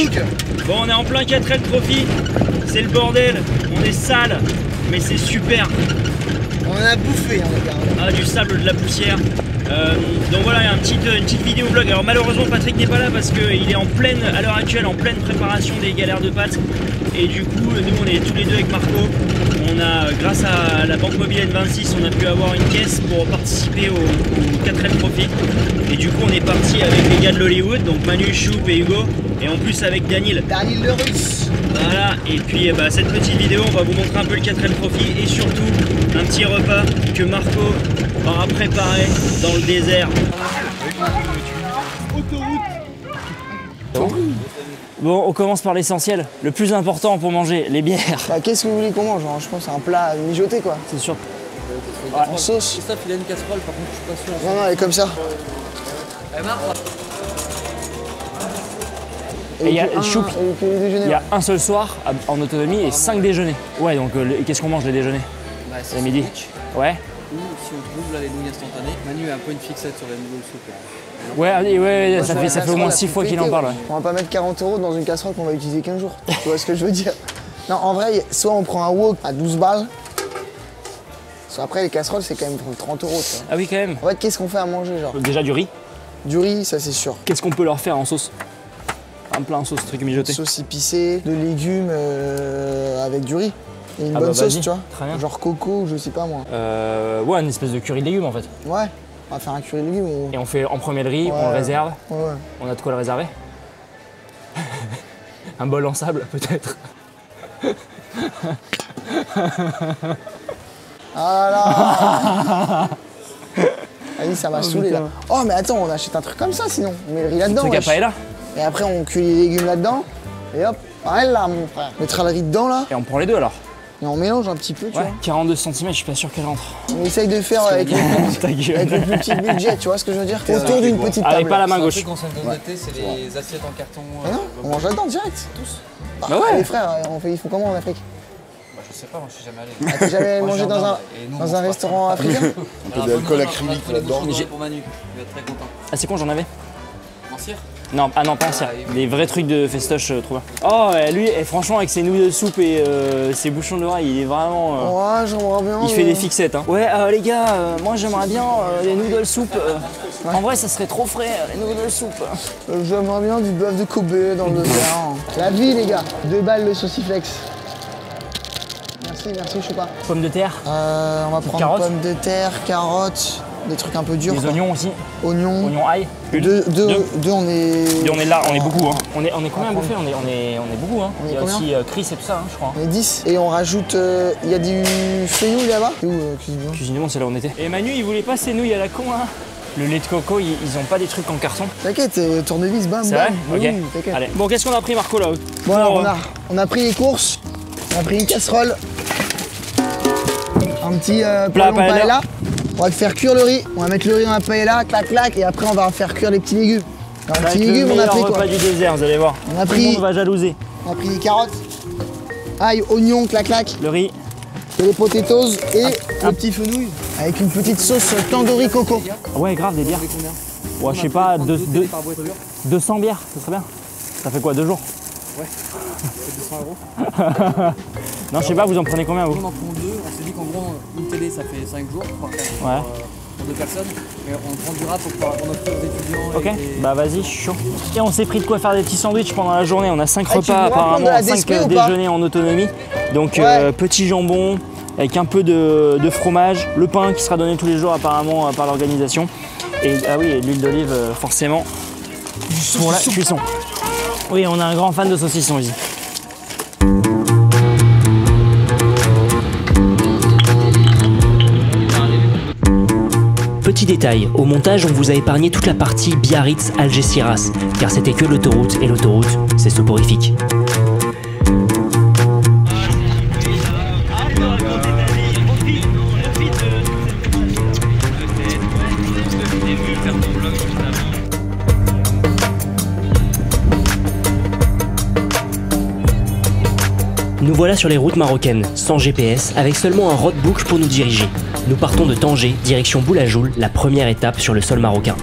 magnifique. Bon, on est en plein 4L Trophy. C'est le bordel. On est sale, mais c'est super. On en a bouffé, hein, les gars. Ah, du sable, de la poussière. Donc voilà, il y a une petite vidéo vlog. Alors malheureusement Patrick n'est pas là parce qu'il est en pleine, à l'heure actuelle, en pleine préparation des galères de pâtes. Et du coup, nous on est tous les deux avec Marco. On a, grâce à la Banque Mobile N26, on a pu avoir une caisse pour participer au 4L Trophy. Et du coup, on est parti avec les gars de l'Hollywood, donc Manu, Choup et Hugo. Et en plus avec Daniel. Daniel le Russe. Voilà, et puis cette petite vidéo, on va vous montrer un peu le 4L Trophy et surtout un petit repas que Marco aura préparé dans le désert. Bon, on commence par l'essentiel, le plus important pour manger, les bières. Bah, qu'est-ce que vous voulez qu'on mange? Je pense que c'est un plat mijoté, quoi. C'est sûr. En sauce. Christophe, il a une casserole, par contre, je suis pas sûr. Non, elle est comme ça. Elle marche. Et il y a il y a un seul soir en autonomie et 5 déjeuners. Ouais, donc qu'est-ce qu'on mange les déjeuners? Bah, c'est midi. Ouais. Ou si on trouve là les nouilles instantanées, Manu a un peu une fixette sur les noodles soupe. Ouais, ça fait au moins 6 fois qu'il en parle. Ouais. On va pas mettre 40 € dans une casserole qu'on va utiliser 15 jours. Tu vois ce que je veux dire? Non, en vrai, soit on prend un wok à 12 balles, soit après les casseroles c'est quand même 30 €. Ah oui, quand même. En fait, qu'est-ce qu'on fait à manger, genre? Déjà du riz. Du riz, ça c'est sûr. Qu'est-ce qu'on peut leur faire en sauce? Un plat en sauce, truc mijoté. Sauce épicée, de légumes avec du riz. Et une Ah bonne bah sauce, vas-y, tu vois. très bien. Genre coco, je sais pas moi. Ouais, une espèce de curry de légumes en fait. Ouais, on va faire un curry de légumes. Et on fait en premier le riz, Ouais. on le réserve. Ouais. On a de quoi le réserver. Un bol en sable peut-être. Ah là là. Vas-y, ça m'a saoulé là. Oh mais attends, on achète un truc comme ça sinon. On met le riz là-dedans. Truc à paella. Et après on cuit les légumes là-dedans. Et hop, pareil là mon frère. On mettra le riz dedans là. Et on prend les deux alors. Et on mélange un petit peu, tu Ouais, vois. 42 cm, je suis pas sûr qu'elle rentre. On essaye de faire avec Ta le gueule. plus petit budget, tu vois ce que je veux dire. Autour d'une petite table. Avec pas la main gauche. Un truc qu'on s'est donné d'été, c'est les assiettes en carton. Ah non, on mange là-dedans direct. Tous. Bah ouais. Les frères, ils font comment en Afrique? Bah, je sais pas, moi je suis jamais allé. Ah, t'as jamais Moi, mangé j'en dans ai, un, et nous, on dans mange un pas. restaurant africain? Un peu d'alcool acrylique là-dedans. Pour Manu, il va être très content. Ah, c'est con, j'en avais. En cire? Non, ah non, pas en cire. Des vrais trucs de festoche, trop bien. Oh, lui, franchement, avec ses nouilles de soupe et ses bouchons d'oreille, il est vraiment. Ouais, j'aimerais bien. Il fait des fixettes. Hein. Ouais, les gars, moi j'aimerais bien les noodles soupe. En vrai, ça serait trop frais, les noodles soupe. J'aimerais bien du bœuf de Kobe dans le désert. La vie, les gars. 2 balles le sauciflex. Merci, je sais pas. Pommes de terre. On va prendre Carottes. pommes de terre, carottes, des trucs un peu durs. Des quoi. oignons aussi. Oignons. Oignons ail. Deux, on est. Et on est là, on est beaucoup. Hein. On est combien à bouffer on est beaucoup. Hein. On est Il y a combien aussi Chris et tout ça, hein, je crois. On est 10. Et on rajoute. Il y a du fenouil là-bas. C'est où, Cuisine du Monde? Cuisine du Monde, c'est là où on était. Et Manu, il voulait pas ses nouilles à la con, hein. Le lait de coco, ils ont pas des trucs en carton. T'inquiète, tournevis, bam, C'est bam. vrai. Ok. Oui, t'inquiète. Allez. Bon, qu'est-ce qu'on a pris, Marco, là? Bon, alors, on a pris les courses. On a pris une casserole. Un petit poêlon paella. On va te faire cuire le riz. On va mettre le riz dans la paella, clac clac, et après on va faire cuire les petits légumes. Alors, les petits légumes, on a pris quoi? Repas du désert, vous allez voir. On a Tout le pris. monde va jalouser. On a pris les carottes, ail, oignon, clac clac, Le riz. et les potatoes et le petit fenouil avec une petite sauce tandoori coco. Ouais, grave, des bières. Ouais, je sais pas, 200 bières, ça serait bien. Ça fait quoi, 2 jours? Ouais, c'est 200 €. Non, je sais pas, vous en prenez combien, vous? On en prend 2, on s'est dit qu'en gros, une télé ça fait 5 jours pour Ouais. pour 2 personnes. Et on prend du rap pour pouvoir en offrir aux étudiants. Ok, et bah vas-y, je suis chaud. Et on s'est pris de quoi faire des petits sandwichs pendant la journée. On a 5 Ah, tu repas veux reprendre de apparemment, la 5 DSP ou pas? déjeuners en autonomie. Donc Ouais. petit jambon avec un peu de fromage, le pain qui sera donné tous les jours apparemment par l'organisation. Et ah oui, et l'huile d'olive forcément pour la cuisson. Oui, on est un grand fan de saucisson ici. Petit détail, au montage on vous a épargné toute la partie Biarritz-Algeciras, car c'était que l'autoroute, et l'autoroute, c'est soporifique. Nous voilà sur les routes marocaines, sans GPS, avec seulement un roadbook pour nous diriger. Nous partons de Tanger, direction Boulajoul, la première étape sur le sol marocain.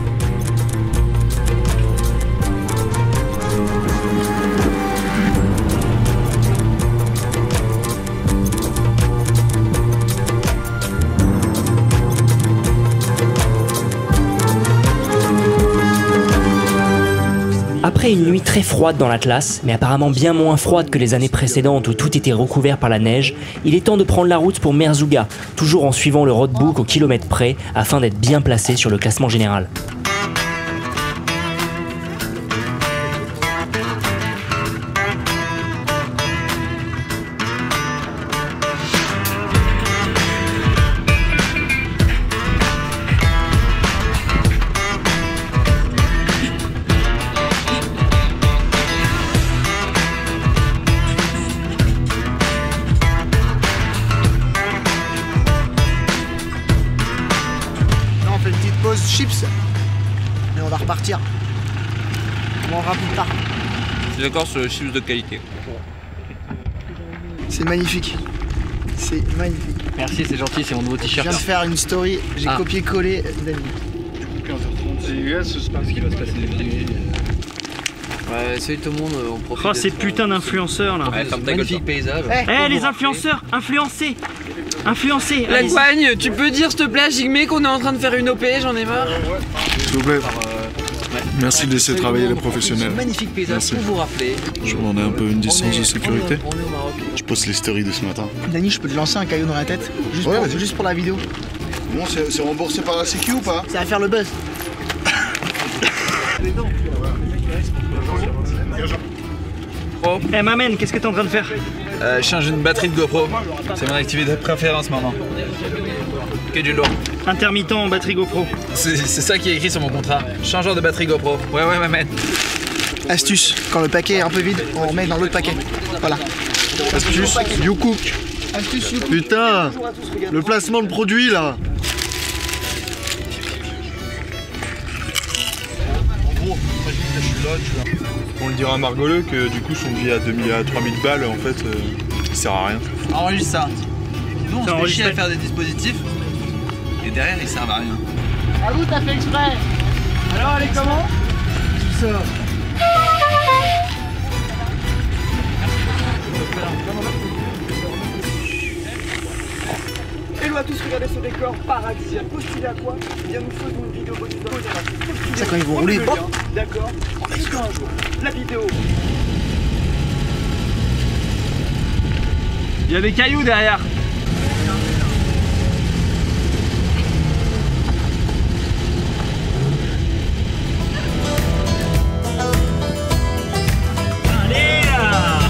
Après une nuit très froide dans l'Atlas, mais apparemment bien moins froide que les années précédentes où tout était recouvert par la neige, il est temps de prendre la route pour Merzouga, toujours en suivant le roadbook au kilomètre près afin d'être bien placé sur le classement général. Chips, mais on va repartir. On mangera plus tard. Je suis d'accord sur le chips de qualité. C'est magnifique. C'est magnifique. Merci, c'est gentil, c'est mon nouveau Je t-shirt. viens de faire une story, j'ai copié-collé David. C'est ce qui va se passer. Ouais, salut tout le monde, on profite. Oh, ces putains d'influenceurs là. Ouais, magnifique paysage. Eh, les influenceurs, influencés. La Gouagne, tu peux dire s'il te plaît à Jigmé qu'on est en train de faire une OP, j'en ai marre. S'il vous plaît. Merci de laisser travailler les professionnels. Magnifique paysage, Merci. pour vous rappeler. Je vous demandais un peu une distance de sécurité. On est au Maroc. Je poste les stories de ce matin. Dani, je peux te lancer un caillou dans la tête juste, Ouais, pour, vas-y. juste pour la vidéo. Bon, c'est remboursé par la sécu ou pas? Ça va faire le buzz. Eh, Mamen, qu'est-ce que t'es en train de faire? Je change une batterie de GoPro. C'est mon activité de préférence maintenant. Que du lourd. Intermittent en batterie GoPro. C'est ça qui est écrit sur mon contrat. Changeur de batterie GoPro. Ouais, maman. Astuce, quand le paquet est un peu vide, on remet dans l'autre paquet. Voilà. Astuce, YouCook. Astuce, you. Putain, le placement de produit là. En gros, imagine que je suis là, on le dira à Margoleux que du coup son billet à 3000 balles en fait il sert à rien. Enregistre ça. Nous, on se fait enregistré. chier à faire des dispositifs. Et derrière, ils servent à rien. À vous, t'as fait exprès. Alors, elle est comment? Tout ça. Hello à tous, regardez ce décor paradisiaque. Postulez à quoi? Eh bien, nous faisons une vidéo bonus. Ça, quand ils vont rouler, hop. D'accord. Est-ce qu'un jour, la vidéo. Il y a des cailloux derrière. Allez là!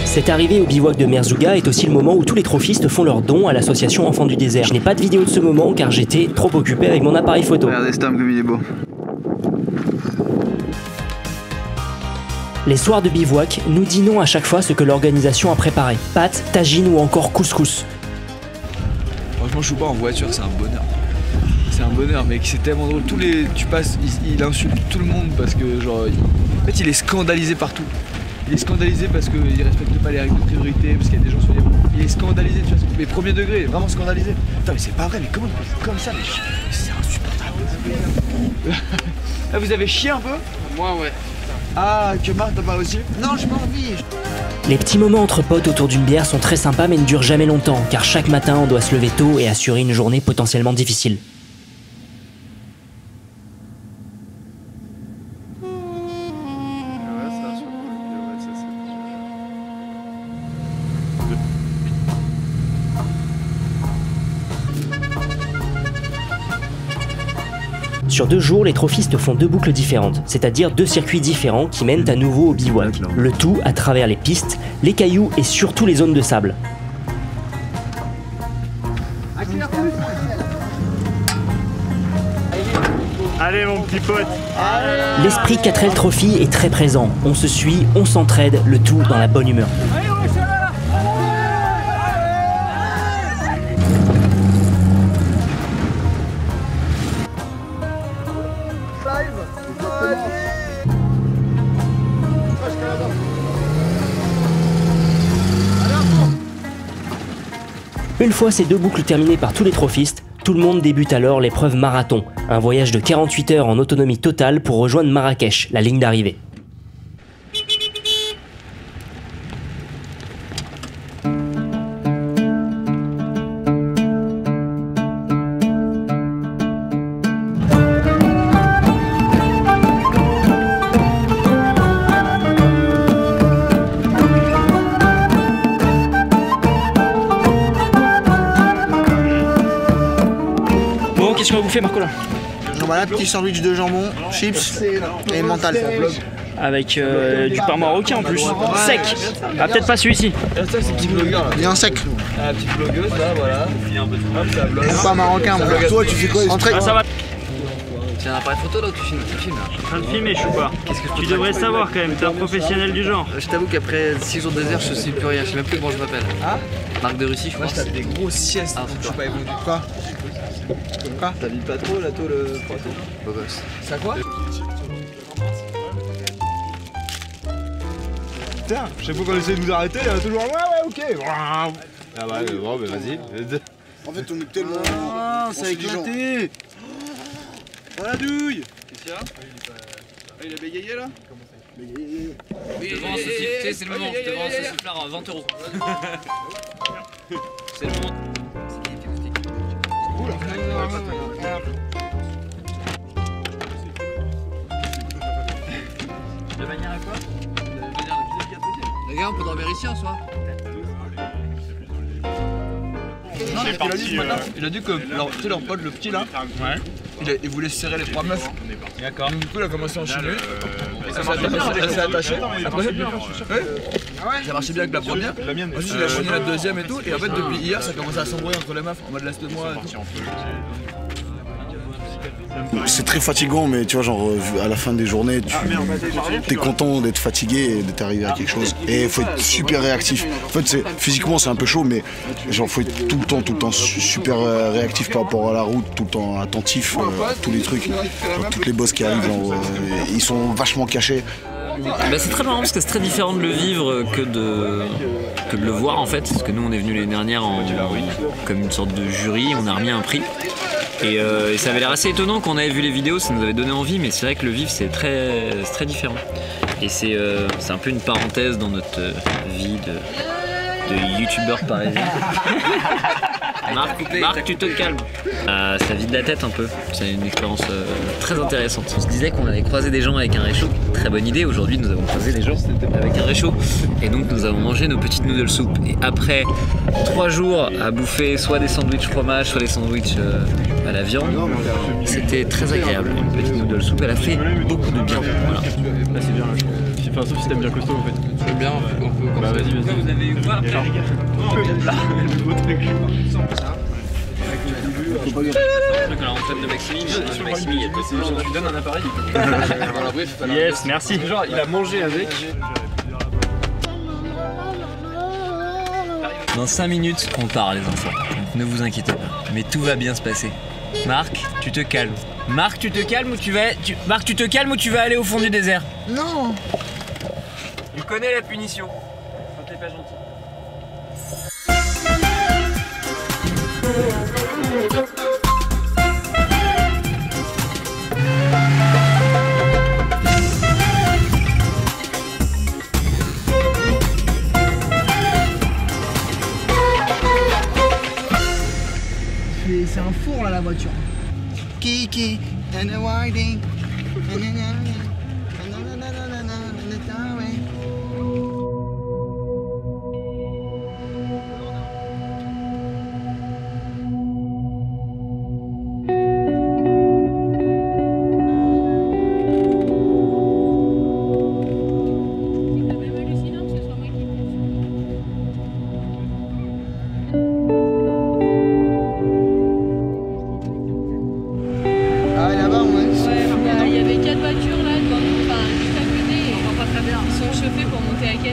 Cette arrivée au bivouac de Merzouga est aussi le moment où tous les trophistes font leurs dons à l'association Enfants du désert. Je n'ai pas de vidéo de ce moment car j'étais trop occupé avec mon appareil photo. Regardez Stam comme il est beau. Les soirs de bivouac nous dînons à chaque fois ce que l'organisation a préparé. Pâtes, tagines ou encore couscous. Franchement, je suis pas en voiture, c'est un bonheur. C'est un bonheur, mec, c'est tellement drôle. Tu passes, il insulte tout le monde parce que, genre, en fait, il est scandalisé partout. Il est scandalisé parce qu'il respecte pas les règles de priorité, parce qu'il y a des gens sur les... Il est scandalisé, tu vois, mais premier degré, vraiment scandalisé. Putain, mais c'est pas vrai, mais comment il peut être comme ça, mais c'est insupportable. Ah, vous avez chié un peu? Moi, ouais. Ah, que Marc, t'as pas aussi? Non, j'ai pas envie. Les petits moments entre potes autour d'une bière sont très sympas mais ne durent jamais longtemps car chaque matin on doit se lever tôt et assurer une journée potentiellement difficile. Sur 2 jours, les trophistes font 2 boucles différentes, c'est-à-dire 2 circuits différents qui mènent à nouveau au bivouac. Le tout à travers les pistes, les cailloux et surtout les zones de sable. Allez, mon petit pote. L'esprit 4L Trophy est très présent. On se suit, on s'entraide, le tout dans la bonne humeur. Une fois ces 2 boucles terminées par tous les trophistes, tout le monde débute alors l'épreuve marathon, un voyage de 48 heures en autonomie totale pour rejoindre Marrakech, la ligne d'arrivée. Qu'est-ce qu'on va bouffer, Marco là? Voilà, petit sandwich de jambon, chips et mental. Avec du pain marocain en plus. Sec. Ah, peut-être pas celui-ci. Ça, c'est petit blogueur là. Il est en sec. Ah, petite blogueuse là, voilà. Hop, ça blogue. C'est pas marocain, mon gars. Toi, tu fais quoi? Entrée. Ah, ça va. Tu as un appareil photo là ou tu filmes là? Je suis en train de filmer, Choupa. Tu devrais savoir quand même, t'es un professionnel du genre. Je t'avoue qu'après 6 jours de désert, je sais plus rien. Je sais même plus comment je m'appelle. Ah? Marc de Russie, je crois. Moi, je tape des grosses siestes. Ah, je suis pas évolué. Quoi? T'habites pas trop la tôle poisson? Beau gosse. Ça quoi? Putain, chaque fois qu'on essaie de nous arrêter, il y a toujours ouais, ok. Ah bah bon, bah vas-y. En fait, on est tellement. Ah, ça a éclaté. Oh la douille. Qu'est-ce qu'il y a? Il a bégayé là? Oui, c'est le moment. Je te vends ce soufflard à 20 €. C'est le moment. De manière à quoi? Les gars, on peut dormir ici en soi? Il a dit que tu sais, leur pote, le petit là, il voulait serrer les 3 meufs. D'accord. Du coup, il a commencé à enchaîner. Elle s'est attachée. Après, ça marchait bien avec la première. Ensuite, il a enchaîné la deuxième et tout. Et en fait, depuis hier, ça commence à s'embrouiller entre les meufs en mode laisse-moi. C'est très fatigant, mais tu vois, genre à la fin des journées, tu es content d'être fatigué et d'être arrivé à quelque chose. Et il faut être super réactif. En fait, physiquement, c'est un peu chaud, mais genre faut être tout le temps super réactif par rapport à la route, tout le temps attentif à tous les trucs. Genre, toutes les bosses qui arrivent, genre, ils sont vachement cachés. Bah c'est très marrant parce que c'est très différent de le vivre que de le voir en fait. Parce que nous on est venu l'année dernière comme une sorte de jury, on a remis un prix. Et ça avait l'air assez étonnant quand on avait vu les vidéos, ça nous avait donné envie, mais c'est vrai que le vivre c'est très différent. Et c'est un peu une parenthèse dans notre vie de youtubeur parisien. Marc, tu te calmes. Ça vide la tête un peu, c'est une expérience très intéressante. On se disait qu'on allait croiser des gens avec un réchaud, très bonne idée. Aujourd'hui nous avons croisé des gens avec un réchaud. Et donc nous avons mangé nos petites noodles soup. Et après 3 jours à bouffer soit des sandwichs fromage, soit des sandwichs à la viande, c'était très agréable. Une petite noodle soup, elle a fait beaucoup de bien. Voilà. Là c'est bien là, je pense. Enfin, sauf si t'aimes bien costaud en fait. J'aime bien, on peut. Bah vas-y. Vous avez eu quoi après? Là, le beau truc. Alors en fait de Maxime, il y a Tu lui donnes un appareil. Bref, Yes, merci. Genre, il a mangé avec. Dans 5 minutes, on part les enfants. Donc ne vous inquiétez pas. Mais tout va bien se passer. Marc, tu te calmes. Marc, tu te calmes ou tu vas... Marc, tu te calmes ou tu vas aller au fond du désert? Non. Il connaît la punition. Quand t'es pas gentil. C'est un four là la voiture. Kiki and the winding.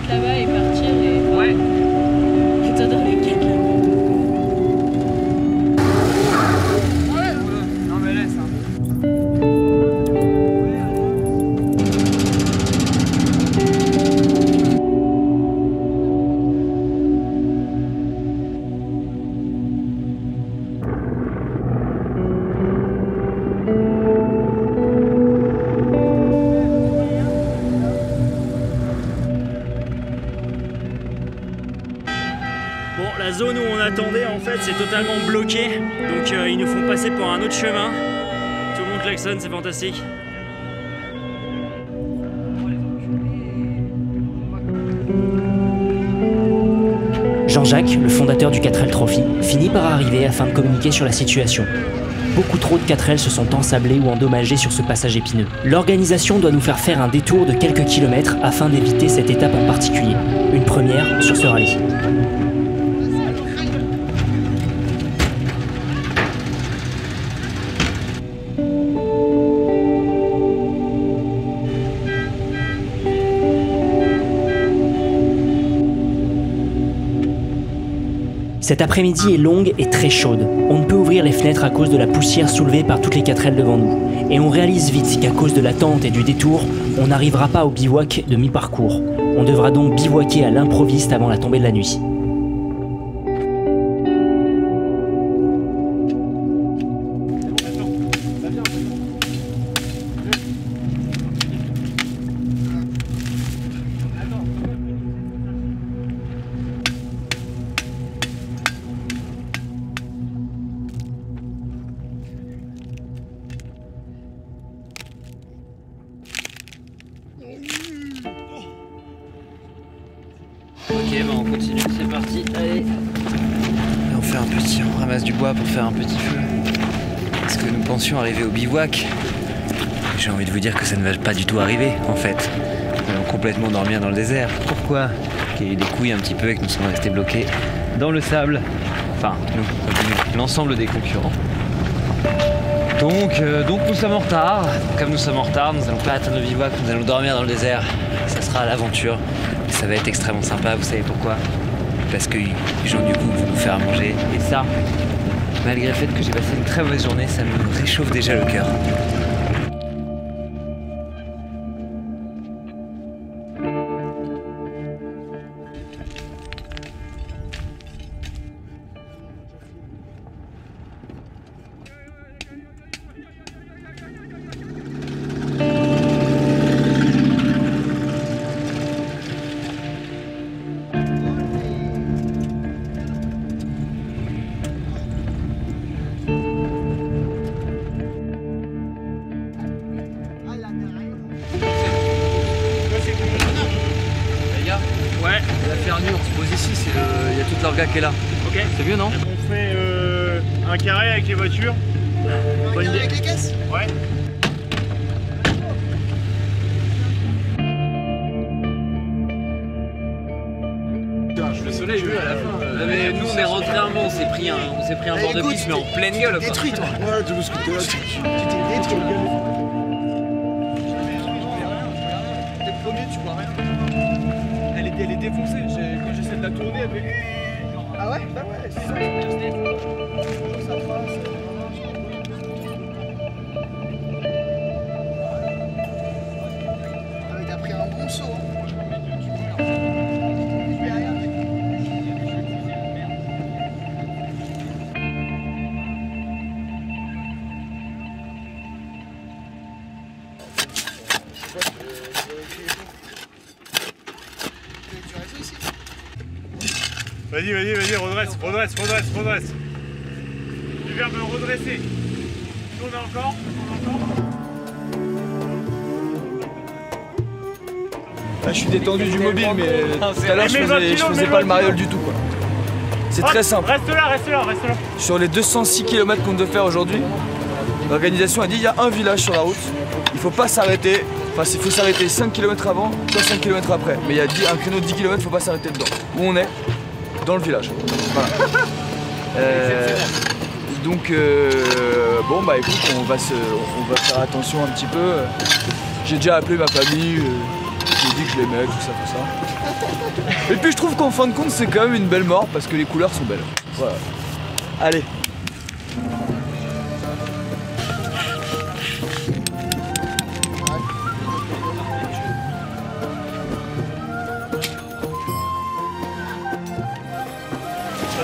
Là-bas et partir et... Ouais. Putain dans les quêtes là. Ouais. Non mais laisse c'est totalement bloqué, donc ils nous font passer pour un autre chemin. Tout le monde klaxonne, c'est fantastique. Jean-Jacques, le fondateur du 4L Trophy, finit par arriver afin de communiquer sur la situation. Beaucoup trop de 4L se sont ensablés ou endommagés sur ce passage épineux. L'organisation doit nous faire faire un détour de quelques kilomètres afin d'éviter cette étape en particulier. Une première sur ce rallye. Cette après-midi est longue et très chaude. On ne peut ouvrir les fenêtres à cause de la poussière soulevée par toutes les 4L devant nous. Et on réalise vite qu'à cause de l'attente et du détour, on n'arrivera pas au bivouac de mi-parcours. On devra donc bivouaquer à l'improviste avant la tombée de la nuit. Ok, bah on continue, c'est parti, allez. Et on ramasse du bois pour faire un petit feu. Parce que nous pensions arriver au bivouac. J'ai envie de vous dire que ça ne va pas du tout arriver, en fait. Nous allons complètement dormir dans le désert. Pourquoi? Il y a eu des couilles un petit peu et que nous sommes restés bloqués dans le sable. Enfin, nous, l'ensemble des concurrents. Donc nous sommes en retard. Comme nous sommes en retard, nous n'allons pas atteindre le bivouac, nous allons dormir dans le désert. Ça sera l'aventure. Ça va être extrêmement sympa, vous savez pourquoi? Parce que les gens du coup vont nous faire à manger. Et ça, malgré le fait que j'ai passé une très mauvaise journée, ça me réchauffe déjà le cœur. Ouais. La fermure, on se pose ici, il y a toute l'orga qui est là. Ok. C'est mieux, non? On fait un carré avec les voitures. Bonne idée. Avec les caisses? Ouais. Le soleil, à la fin. Mais nous on est rentrés un moment, on s'est pris un bord de piste, mais en pleine gueule. Détruit, toi. Ouais, de ce côté-là, tu t'es détruit. T'es premier, tu vois rien. Elle est défoncée. Quand j'essaie de la tourner, elle fait. Ah ouais? Bah ouais, c'est ça. Ça trace. Ah mais t'as pris un bon saut. Vas-y, redresse. Du verbe redresser. Tourne encore. Là, je suis détendu du mobile, mais tout à l'heure, je faisais pas le mariole du tout, quoi. C'est très simple. Reste là. Sur les 206 km qu'on doit faire aujourd'hui, l'organisation a dit il y a un village sur la route, il faut pas s'arrêter. Enfin, il faut s'arrêter 5 km avant, soit 5 km après. Mais il y a un créneau de 10 km, il faut pas s'arrêter dedans. Où on est? Dans le village. Voilà. Donc, bon, bah écoute, on va faire attention un petit peu. J'ai déjà appelé ma famille, j'ai dit que je l'aimais, tout ça. Et puis je trouve qu'en fin de compte, c'est quand même une belle mort parce que les couleurs sont belles. Voilà. Allez.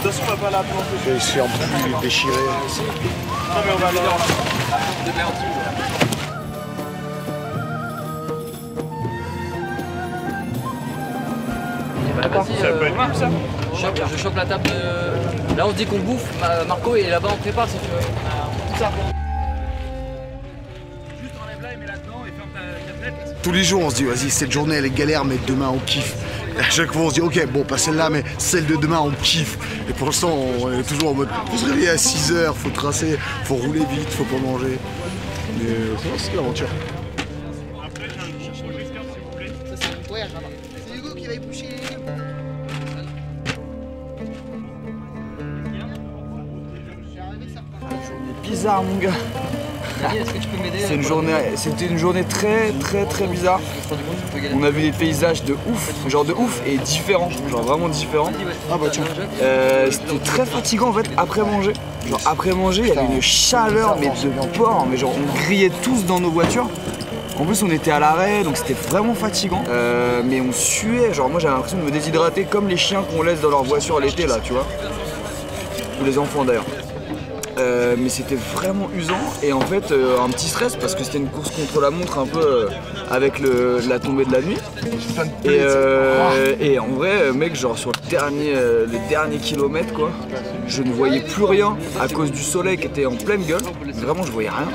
Attention, on va pas la planter. Je vais essayer de déchirer. Non, mais on va la. Vas-y, Ça peut être cool, ça. je chope la table Là on se dit qu'on bouffe, Marco est là-bas en prépa si tu veux. Tout ça. Juste enlève là et mets là-dedans et ferme ta fenêtre. Tous les jours on se dit vas-y cette journée elle est galère mais demain on kiffe. Et à chaque fois on se dit ok bon pas celle-là mais celle de demain on kiffe. Et pour l'instant on est toujours en mode faut se réveiller à 6 h, faut tracer, faut rouler vite, faut pas manger. Mais c'est l'aventure. Après j'ai un cherche le whisker s'il vous plaît. Ça c'est ouais, c'est Hugo qui va éplucher les légumes. Bizarre mon gars. Est-ce que tu peux m'aider? C'était une journée très bizarre. On a vu des paysages de ouf et différents, genre vraiment différents. Ah bah tiens. C'était très fatigant en fait après manger. Genre après manger il y avait une chaleur mais de porc, mais genre on grillait tous dans nos voitures. En plus on était à l'arrêt donc c'était vraiment fatigant. Mais on suait, genre moi j'avais l'impression de me déshydrater comme les chiens qu'on laisse dans leur voiture l'été là tu vois. Ou les enfants d'ailleurs. Mais c'était vraiment usant et en fait un petit stress parce que c'était une course contre la montre un peu avec la tombée de la nuit et en vrai mec genre sur les derniers kilomètres quoi je ne voyais plus rien à cause du soleil qui était en pleine gueule, vraiment je voyais rien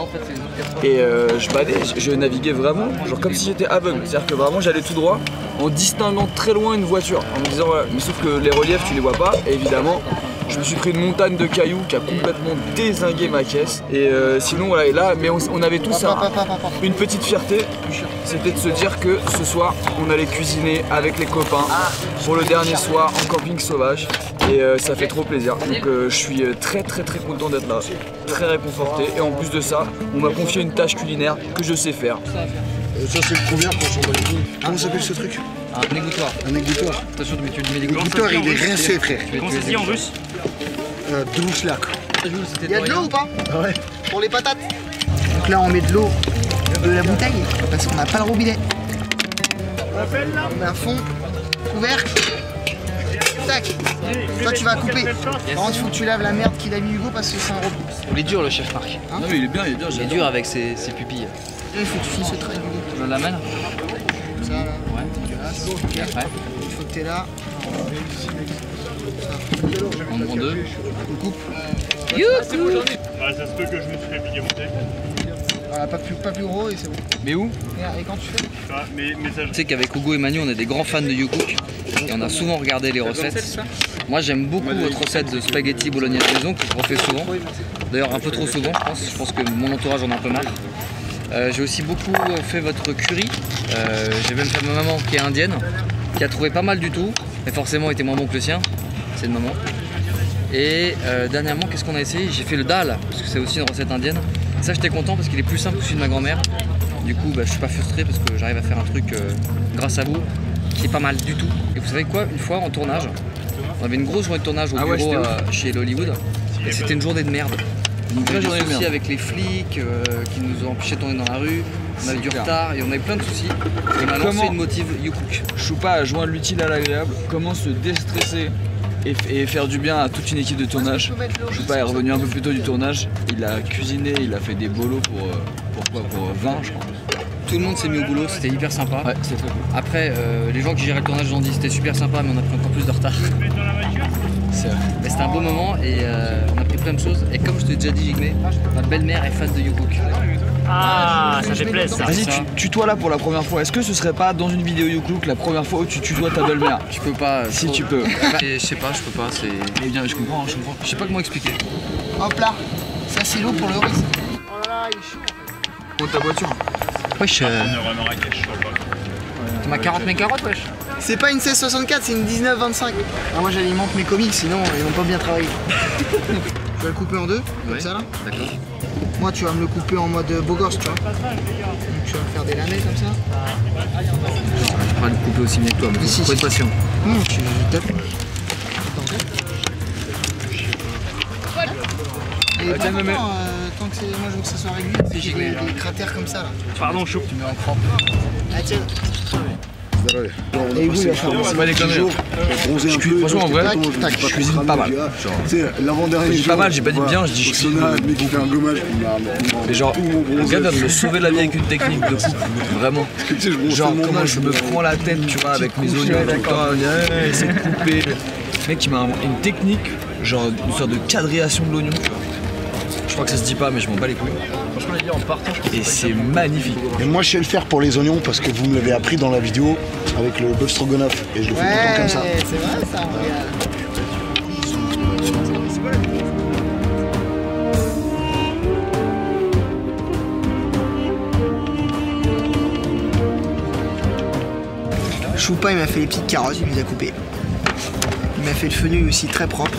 et je naviguais vraiment genre comme si j'étais aveugle, c'est-à-dire que vraiment j'allais tout droit en distinguant très loin une voiture en me disant ouais, mais sauf que les reliefs tu les vois pas et évidemment je me suis pris une montagne de cailloux qui a complètement dézingué ma caisse et sinon voilà et là mais on avait tous une petite fierté, c'était de se dire que ce soir on allait cuisiner avec les copains pour le dernier soir en camping sauvage et ça fait trop plaisir donc je suis très content d'être là, très réconforté et en plus de ça on m'a confié une tâche culinaire que je sais faire. Ça c'est le premier quand on va les couilles. Comment s'appelle ce truc? Un égouttoir. Un égouttoir. Attention, tu mets des L'égouttoir il est rincé frère. Comment ça se dit en russe? Druslak. Il y a de l'eau ou pas? Ouais. Pour les patates. Donc là on met de l'eau de la bouteille parce qu'on n'a pas le robinet. On met un fond, couvercle. Tac. Toi tu vas couper. Par contre il faut que tu laves la merde qu'il a mis Hugo parce que c'est un robot. Il est dur le chef Marc. Non mais il est bien. Il est dur avec ses pupilles. Il faut que tu finisses ce travail Hugo. Je l'amène. Comme ça là. Ouais. Et après il faut que tu es là. On prend deux. On coupe. Ah, ça se peut que je me suis fait piquer mon téléphone. Voilà, pas plus gros et c'est bon. Mais où? Et quand tu fais? Tu sais qu'avec Hugo et Manu on est des grands fans de YouCook et on a souvent regardé les recettes. Moi j'aime beaucoup votre recette de spaghetti bolognaise maison que je refais souvent. D'ailleurs un peu trop souvent je pense que mon entourage en a un peu marre. J'ai aussi beaucoup fait votre curry. J'ai même fait ma maman qui est indienne, qui a trouvé pas mal du tout, mais forcément était moins bon que le sien. C'est de maman. Et dernièrement, qu'est-ce qu'on a essayé? J'ai fait le dal, parce que c'est aussi une recette indienne. Et ça, j'étais content parce qu'il est plus simple que celui de ma grand-mère. Du coup, je suis pas frustré parce que j'arrive à faire un truc grâce à vous qui est pas mal du tout. Et vous savez quoi? Une fois en tournage, on avait une grosse journée de tournage au bureau chez Hollywood. Et c'était une journée de merde. Une vraie journée de merde. Avec les flics qui nous ont empêché de tourner dans la rue. On avait du retard et on avait plein de soucis. Et on a lancé une motive YouCook. Choupa a joint l'utile à l'agréable. Comment se déstresser et faire du bien à toute une équipe de tournage. Choupa est revenu un peu plus tôt du tournage. Il a cuisiné, il a fait des bolos pour 20 je crois. Tout le monde s'est mis au boulot, c'était hyper sympa. Ouais, c'est très cool. Après, les gens qui géraient le tournage ont dit c'était super sympa, mais on a pris encore plus de retard. C'est vrai. C'était un beau moment et on a pris plein de choses. Et comme je t'ai déjà dit, Jigme, ma belle-mère est fan de YouCook. Ah, ça fait plaisir ça. Vas-y, tutoie là pour la première fois. Est-ce que ce serait pas dans une vidéo YouCook la première fois où tu tutoies ta belle-mère? Je peux pas. Si tu peux. Je sais pas, je peux pas. C'est. Eh bien, je comprends. Je sais pas comment expliquer. Hop là. Ça c'est l'eau pour le riz. Oh là là, il est chaud. Pour ta voiture. Wesh. Tu m'as 40 mes carottes, wesh. C'est pas une 1664, c'est une 1925. Ah, moi j'alimente mes comics, sinon ils vont pas bien travailler. Je vais le couper en deux, comme ça là. D'accord. Moi tu vas me le couper en mode beau gosse, tu vois. Donc tu vas me faire des lamelles comme ça. Je vais le couper aussi mieux que toi, mais faut être patient. Tu tapes. Et pas longtemps, tant que c'est. Moi je veux que ça soit régulier, c'est j'ai des cratères comme ça là. Pardon, chaud. Tu mets en crampe. Ah tiens. Et vous, c'est pas des conneries. Franchement, en vrai, je cuisine pas mal. L'avant-dernier pas mal, j'ai pas dit bien, je dis je cuisine. Mais qui fait un gommage. Mais genre, le gars vient de me sauver la vie avec une technique de coupe, vraiment. Genre, comment je me prends la tête, tu vois, avec mes oignons tout le temps, essayer de couper. Le mec, il m'a une technique, genre une sorte de quadrillation de l'oignon. Je crois que ça se dit pas, mais je m'en bats les couilles. Franchement, les gars, en partant, et c'est magnifique. Et moi, je sais le faire pour les oignons parce que vous me l'avez appris dans la vidéo avec le bœuf stroganoff et je le fais tout le temps comme ça. C'est vrai ça, regarde. Choupa il m'a fait les petites carottes, il les a coupées. Il m'a fait le fenouil aussi très propre.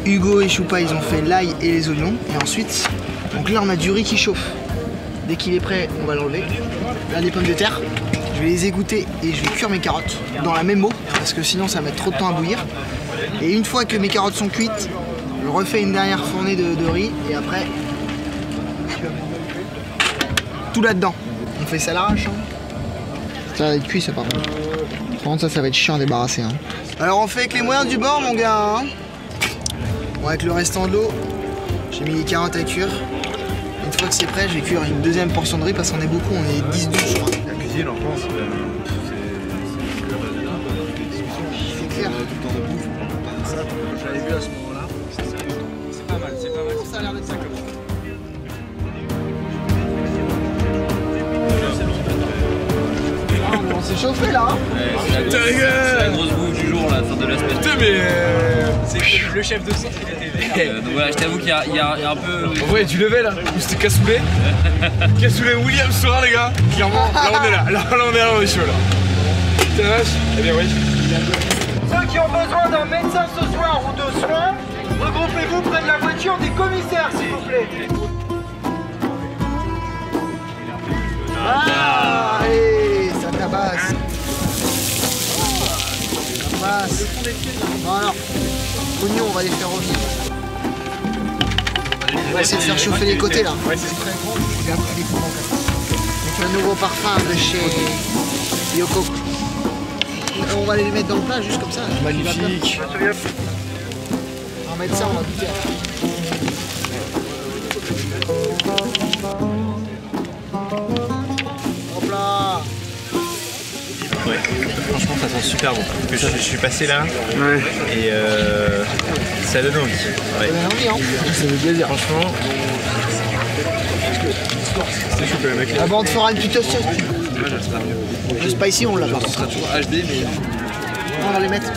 Hugo et Choupa ils ont fait l'ail et les oignons. Et ensuite, donc là on a du riz qui chauffe. Dès qu'il est prêt, on va l'enlever. Là des pommes de terre. Je vais les égoutter et je vais cuire mes carottes dans la même eau parce que sinon ça va mettre trop de temps à bouillir. Et une fois que mes carottes sont cuites, je refais une dernière fournée de riz et après tout là-dedans. On fait ça à l'arrache. Hein. Ça va être cuit ça par contre. Par contre ça va être chiant à débarrasser. Hein. Alors on fait avec les moyens du bord mon gars. Hein. Bon, avec le restant de l'eau, j'ai mis les carottes à cuire. Une fois que c'est prêt, je vais cuire une deuxième portion de riz parce qu'on est beaucoup, on est 10-12 je crois. La cuisine en France, c'est clair. J'avais vu à ce moment-là. C'est pas mal, c'est pas mal. Ça a l'air d'être ça. On s'est chauffé là. Ouais, c'est la grosse bouffe du jour, la fin de la semaine. Putain, mais C'est le chef de son qui était Donc voilà, je t'avoue qu'il y a un peu. en vrai, du level là, ou c'était cassoulet. Cassoulet William Sora, les gars. Clairement, là on est là. Là on est chaud là. Putain, vache. Eh bien, oui. Ceux qui ont besoin d'un médecin ce soir ou de soins, regroupez-vous près de la voiture des commissaires, s'il vous plaît. Ah, allez, ça tabasse. Ça passe. Bon alors, oignons, on va les faire revenir. On va essayer de faire chauffer les côtés là. Ouais, c'est très grand. Et après les courants comme ça. Donc un nouveau parfum de chez Yoko. On va les mettre dans le plat juste comme ça. Magnifique. On va mettre ça, on va goûter. Hop là. Ouais. Franchement, ça sent super bon. Je suis passé là et ça donne envie. Ouais. Ça donne envie, hein. Ça fait plaisir. Franchement, c'est chaud quand même. Ah bon, on te fera une petite sauce. Le spicy, on l'a pas. Ce sera toujours HD, mais. On va les mettre.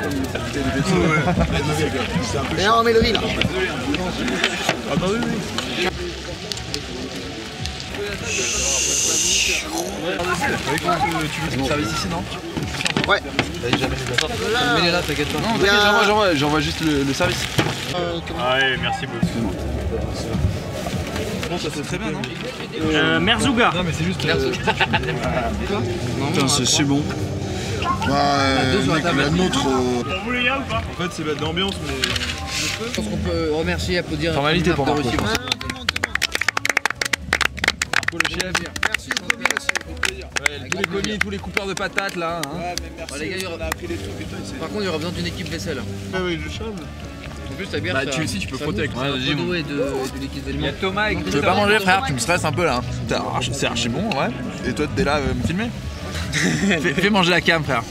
Et là, on met le riz là. Ah bah oui. Tu veux le service ici, non? Ouais. Mets-les là, t'inquiète pas. Non, t'inquiète, j'envoie juste le service. Ah ouais, merci beaucoup. Bon, ça fait très bien, non? Merzouga. Non, mais c'est juste. Putain, c'est bon. Bah, la nôtre. Pour vous les gars ou pas? En fait, c'est de l'ambiance, mais. Je pense qu'on peut remercier, applaudir. Formalité pour Marc de Marco. Russie. Merci beaucoup, Tous les commis, tous les coupeurs de patates là. Hein. Ouais, mais merci. Les gars, on a appris des trucs et tout. Par contre, il y aura besoin d'une équipe vaisselle. Ah oui, je chante. En plus, ta bière, Bah, tu aussi, tu peux frotter avec ça. vas-y. D'eau et de liquide Il y a d'aliment. Thomas et je veux pas manger, frère, tu me stresses un peu là. C'est archi bon, ouais. Et toi, t'es là, me filmer. Fais manger la cam, frère.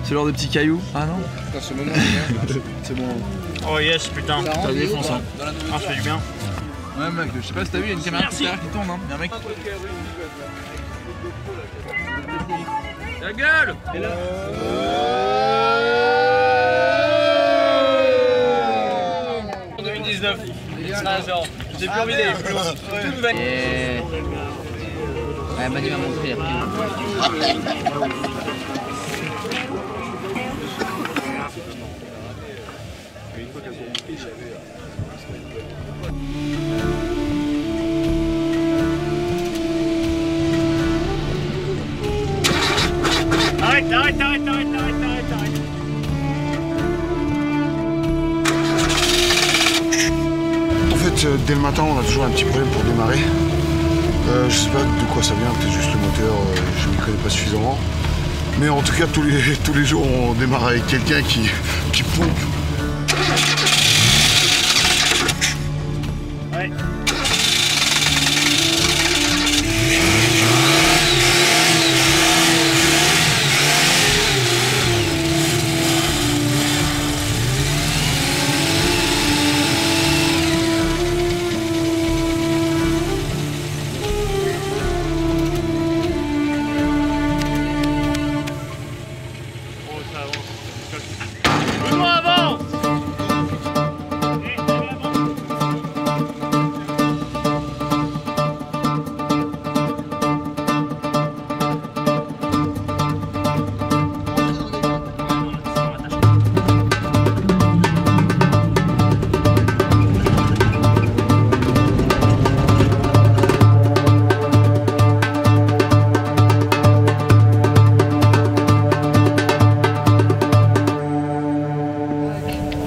C'est l'heure de petits cailloux. Ah non? Dans ce moment, les gars. C'est bon. Oh yes, putain. Ça défonce, hein. Ah, ça fait du bien. Ouais, mec, je sais pas si t'as vu, il y a une caméra qui tourne, hein. Il y a un mec. La gueule! 2019. J'ai plus envie d'aller plus loin. Ouais, Manu m'a montré, il a pris. Arrête. En fait, dès le matin, on a toujours un petit problème pour démarrer. Je sais pas de quoi ça vient, peut-être juste le moteur, je ne m'y connais pas suffisamment. Mais en tout cas, tous les jours, on démarre avec quelqu'un qui pompe. Ouais.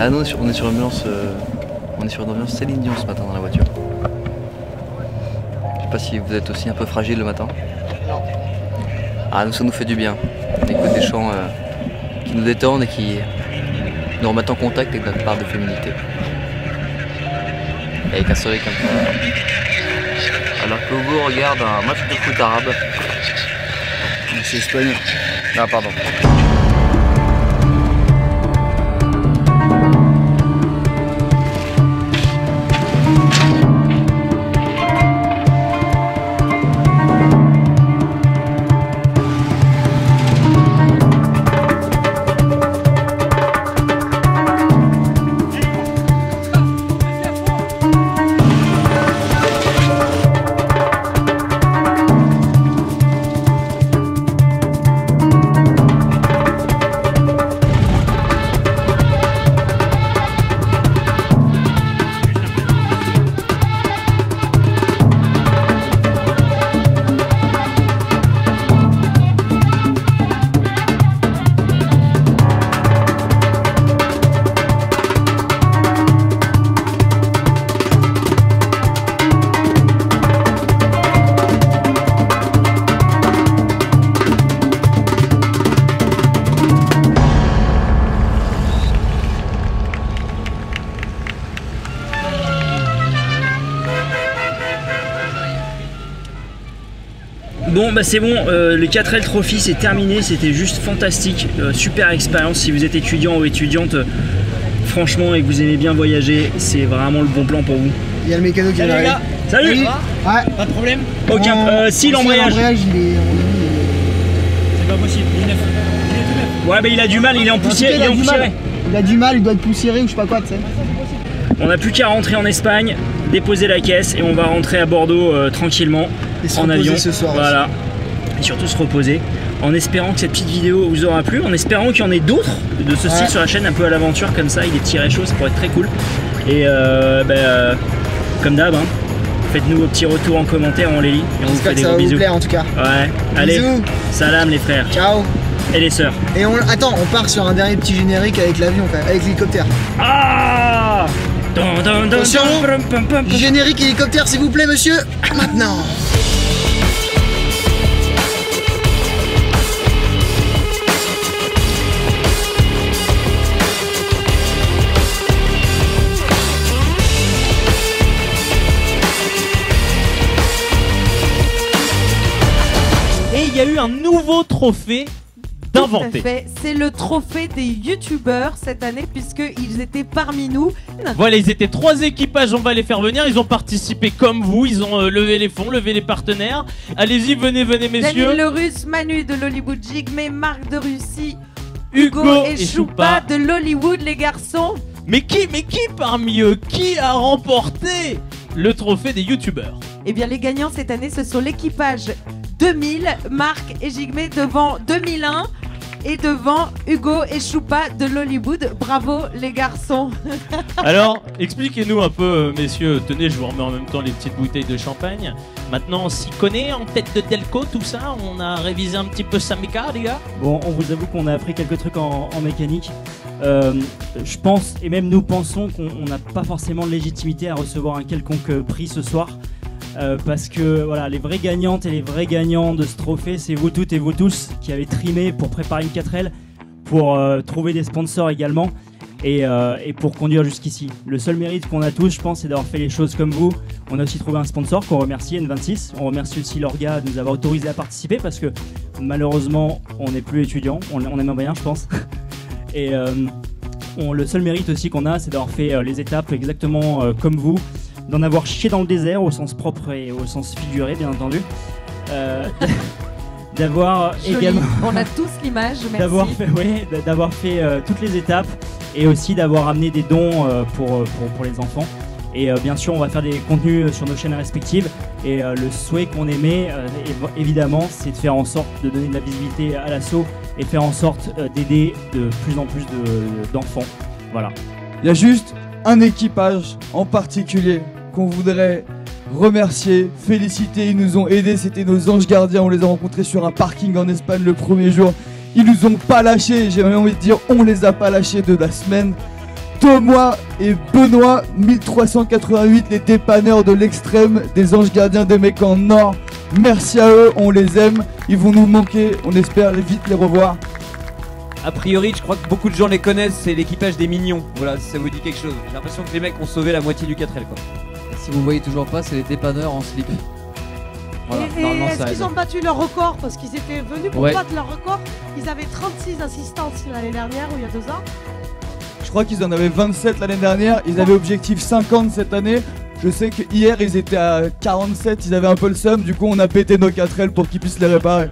Ah non, on est sur une ambiance Céline Dion ce matin dans la voiture. Je sais pas si vous êtes aussi un peu fragile le matin. Ah nous, ça nous fait du bien. On écoute des chants qui nous détendent et qui nous remettent en contact avec notre part de féminité. Et avec un soleil comme ça. Alors que Hugo regarde un match de foot arabe. C'est espagnol. Ah pardon. Bon bah c'est bon, le 4L Trophy c'est terminé, c'était juste fantastique, super expérience. Si vous êtes étudiant ou étudiante, franchement, et que vous aimez bien voyager, c'est vraiment le bon plan pour vous. Il y a le mécano qui arrive. Salut. Ouais. Pas de problème. Aucun. Si l'embrayage. Il est. C'est pas possible. Ouais bah il a du mal, il est en poussière. Il a du mal, il doit être poussiéré ou je sais pas quoi, tu sais. On n'a plus qu'à rentrer en Espagne, déposer la caisse et on va rentrer à Bordeaux tranquillement en avion. Ce soir voilà. Et surtout se reposer. En espérant que cette petite vidéo vous aura plu, en espérant qu'il y en ait d'autres de ce style sur la chaîne, un peu à l'aventure comme ça, avec des petits réchauds, ça pourrait être très cool. Et comme d'hab, hein, faites-nous vos petits retours en commentaire, on les lit et on vous fait des gros bisous. Ça va vous plaire en tout cas. Ouais, allez, bisous. Salam les frères. Ciao. Et les sœurs. Et attends, on part sur un dernier petit générique avec l'avion quand même, avec l'hélicoptère. Ah! Attention, générique hélicoptère s'il vous plaît monsieur, maintenant. Et il y a eu un nouveau trophée d'inventer. C'est le trophée des youtubeurs cette année puisqu'ils étaient parmi nous. Voilà, ils étaient 3 équipages, on va les faire venir. Ils ont participé comme vous, ils ont levé les fonds, levé les partenaires. Allez-y, venez messieurs. Daniel Le Russe, Manu de l'Hollywood Jigme, Marc de Russie, Hugo et Choupa de l'Hollywood les garçons. Mais qui parmi eux, qui a remporté le trophée des youtubeurs? Eh bien les gagnants cette année ce sont l'équipage 2000, Marc et Jigme devant 2001 et devant Hugo et Choupa de l'Hollywood. Bravo les garçons. Alors, expliquez-nous un peu, messieurs. Tenez, je vous remets en même temps les petites bouteilles de champagne. Maintenant, on s'y connaît en tête de Delco, tout ça. On a révisé un petit peu sa méca, les gars. Bon, on vous avoue qu'on a appris quelques trucs en mécanique. Je pense, et même nous pensons qu'on n'a pas forcément de légitimité à recevoir un quelconque prix ce soir. Parce que voilà, les vraies gagnantes et les vrais gagnants de ce trophée, c'est vous toutes et vous tous qui avez trimé pour préparer une 4L, pour trouver des sponsors également et pour conduire jusqu'ici. Le seul mérite qu'on a tous, je pense, c'est d'avoir fait les choses comme vous. On a aussi trouvé un sponsor qu'on remercie, N26. On remercie aussi l'Orga de nous avoir autorisé à participer parce que malheureusement on n'est plus étudiant, on aime bien je pense. Et le seul mérite aussi qu'on a, c'est d'avoir fait les étapes exactement comme vous, d'en avoir chié dans le désert au sens propre et au sens figuré bien entendu, d'avoir également... On a tous l'image, merci. D'avoir fait toutes les étapes et aussi d'avoir amené des dons pour les enfants. Et bien sûr on va faire des contenus sur nos chaînes respectives et le souhait qu'on aimait évidemment c'est de faire en sorte de donner de la visibilité à l'assaut et faire en sorte d'aider de plus en plus d'enfants. Voilà. Il y a juste un équipage en particulier qu'on voudrait remercier, féliciter. Ils nous ont aidés, c'était nos anges gardiens. On les a rencontrés sur un parking en Espagne le premier jour. Ils nous ont pas lâchés, j'ai même envie de dire on les a pas lâchés de la semaine. Thomas et Benoît, 1388, les dépanneurs de l'extrême, des anges gardiens des mecs en or. Merci à eux, on les aime, ils vont nous manquer, on espère vite les revoir. A priori, je crois que beaucoup de gens les connaissent, c'est l'équipage des Mignons. Voilà, si ça vous dit quelque chose. J'ai l'impression que les mecs ont sauvé la moitié du 4L, quoi. Si vous voyez toujours pas, c'est les dépanneurs en slip. Voilà, et est-ce qu'ils ont battu leur record? Parce qu'ils étaient venus pour battre leur record. Ils avaient 36 assistances l'année dernière ou il y a 2 ans. Je crois qu'ils en avaient 27 l'année dernière, ils avaient objectif 50 cette année. Je sais que hier ils étaient à 47, ils avaient un peu le seum, du coup on a pété nos 4L pour qu'ils puissent les réparer.